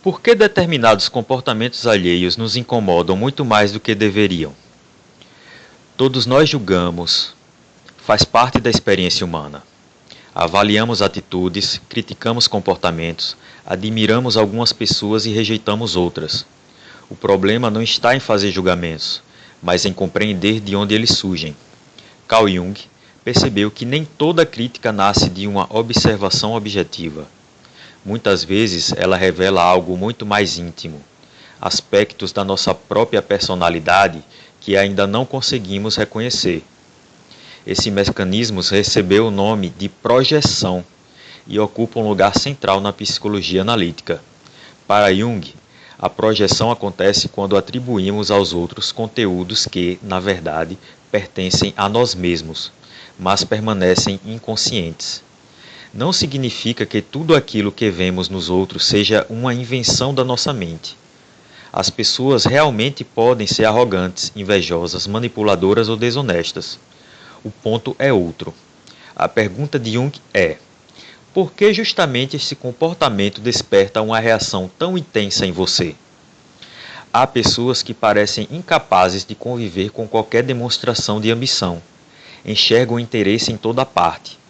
Por que determinados comportamentos alheios nos incomodam muito mais do que deveriam? Todos nós julgamos, faz parte da experiência humana. Avaliamos atitudes, criticamos comportamentos, admiramos algumas pessoas e rejeitamos outras. O problema não está em fazer julgamentos, mas em compreender de onde eles surgem. Carl Jung percebeu que nem toda crítica nasce de uma observação objetiva. Muitas vezes ela revela algo muito mais íntimo, aspectos da nossa própria personalidade que ainda não conseguimos reconhecer. Esse mecanismo recebeu o nome de projeção e ocupa um lugar central na psicologia analítica. Para Jung, a projeção acontece quando atribuímos aos outros conteúdos que, na verdade, pertencem a nós mesmos, mas permanecem inconscientes. Não significa que tudo aquilo que vemos nos outros seja uma invenção da nossa mente. As pessoas realmente podem ser arrogantes, invejosas, manipuladoras ou desonestas. O ponto é outro. A pergunta de Jung é: por que justamente esse comportamento desperta uma reação tão intensa em você? Há pessoas que parecem incapazes de conviver com qualquer demonstração de ambição. Enxergam interesse em toda parte.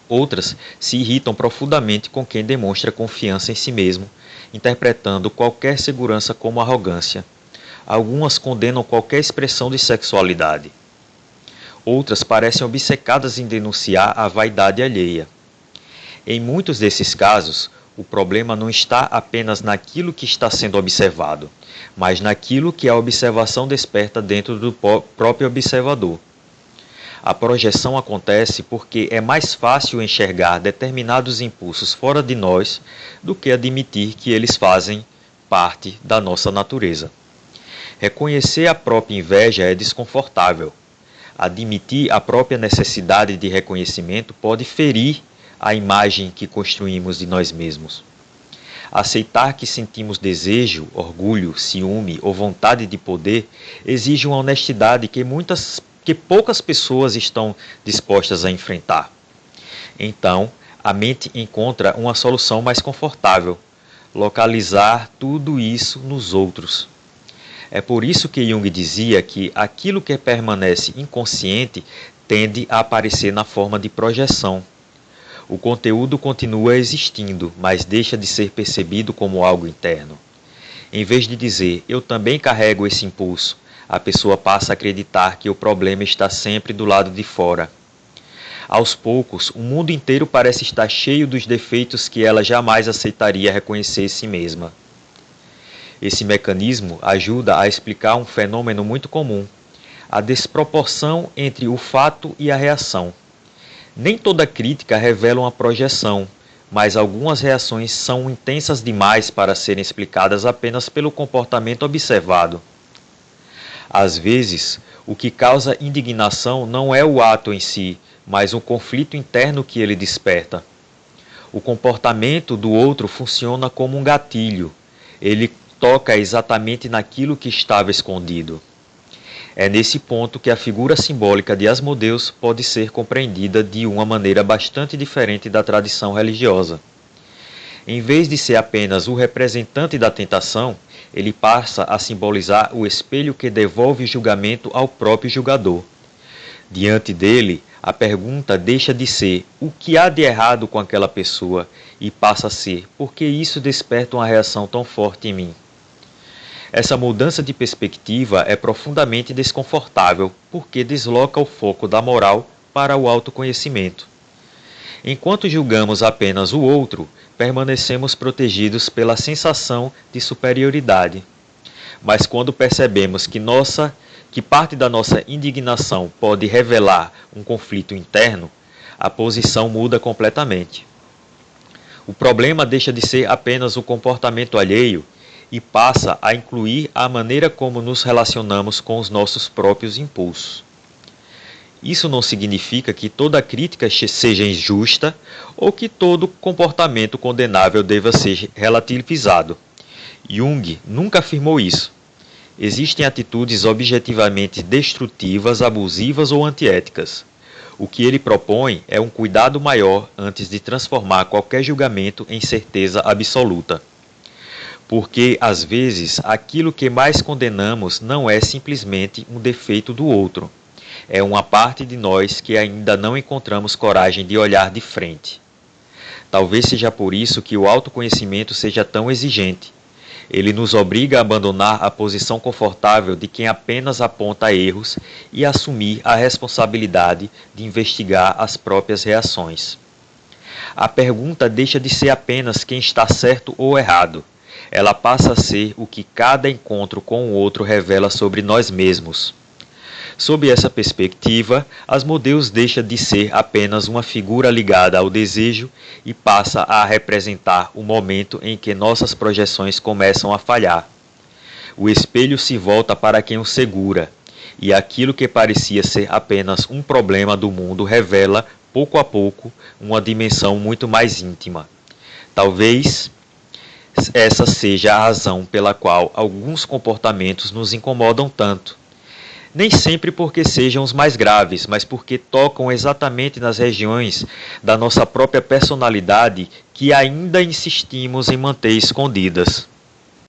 Outras se irritam profundamente com quem demonstra confiança em si mesmo, interpretando qualquer segurança como arrogância. Algumas condenam qualquer expressão de sexualidade. Outras parecem obcecadas em denunciar a vaidade alheia. Em muitos desses casos, o problema não está apenas naquilo que está sendo observado, mas naquilo que a observação desperta dentro do próprio observador. A projeção acontece porque é mais fácil enxergar determinados impulsos fora de nós do que admitir que eles fazem parte da nossa natureza. Reconhecer a própria inveja é desconfortável. Admitir a própria necessidade de reconhecimento pode ferir a imagem que construímos de nós mesmos. Aceitar que sentimos desejo, orgulho, ciúme ou vontade de poder exige uma honestidade que poucas pessoas estão dispostas a enfrentar. Então, a mente encontra uma solução mais confortável: localizar tudo isso nos outros. É por isso que Jung dizia que aquilo que permanece inconsciente tende a aparecer na forma de projeção. O conteúdo continua existindo, mas deixa de ser percebido como algo interno. Em vez de dizer, eu também carrego esse impulso, a pessoa passa a acreditar que o problema está sempre do lado de fora. Aos poucos, o mundo inteiro parece estar cheio dos defeitos que ela jamais aceitaria reconhecer em si mesma. Esse mecanismo ajuda a explicar um fenômeno muito comum: a desproporção entre o fato e a reação. Nem toda crítica revela uma projeção, mas algumas reações são intensas demais para serem explicadas apenas pelo comportamento observado. Às vezes, o que causa indignação não é o ato em si, mas o conflito interno que ele desperta. O comportamento do outro funciona como um gatilho. Ele toca exatamente naquilo que estava escondido. É nesse ponto que a figura simbólica de Asmodeus pode ser compreendida de uma maneira bastante diferente da tradição religiosa. Em vez de ser apenas o representante da tentação, ele passa a simbolizar o espelho que devolve o julgamento ao próprio julgador. Diante dele, a pergunta deixa de ser o que há de errado com aquela pessoa e passa a ser por que isso desperta uma reação tão forte em mim. Essa mudança de perspectiva é profundamente desconfortável porque desloca o foco da moral para o autoconhecimento. Enquanto julgamos apenas o outro, permanecemos protegidos pela sensação de superioridade. Mas quando percebemos que parte da nossa indignação pode revelar um conflito interno, a posição muda completamente. O problema deixa de ser apenas o comportamento alheio e passa a incluir a maneira como nos relacionamos com os nossos próprios impulsos. Isso não significa que toda crítica seja injusta ou que todo comportamento condenável deva ser relativizado. Jung nunca afirmou isso. Existem atitudes objetivamente destrutivas, abusivas ou antiéticas. O que ele propõe é um cuidado maior antes de transformar qualquer julgamento em certeza absoluta. Porque, às vezes, aquilo que mais condenamos não é simplesmente um defeito do outro. É uma parte de nós que ainda não encontramos coragem de olhar de frente. Talvez seja por isso que o autoconhecimento seja tão exigente. Ele nos obriga a abandonar a posição confortável de quem apenas aponta erros e assumir a responsabilidade de investigar as próprias reações. A pergunta deixa de ser apenas quem está certo ou errado. Ela passa a ser o que cada encontro com o outro revela sobre nós mesmos. Sob essa perspectiva, Asmodeus deixa de ser apenas uma figura ligada ao desejo e passa a representar o momento em que nossas projeções começam a falhar. O espelho se volta para quem o segura, e aquilo que parecia ser apenas um problema do mundo revela, pouco a pouco, uma dimensão muito mais íntima. Talvez essa seja a razão pela qual alguns comportamentos nos incomodam tanto. Nem sempre porque sejam os mais graves, mas porque tocam exatamente nas regiões da nossa própria personalidade que ainda insistimos em manter escondidas.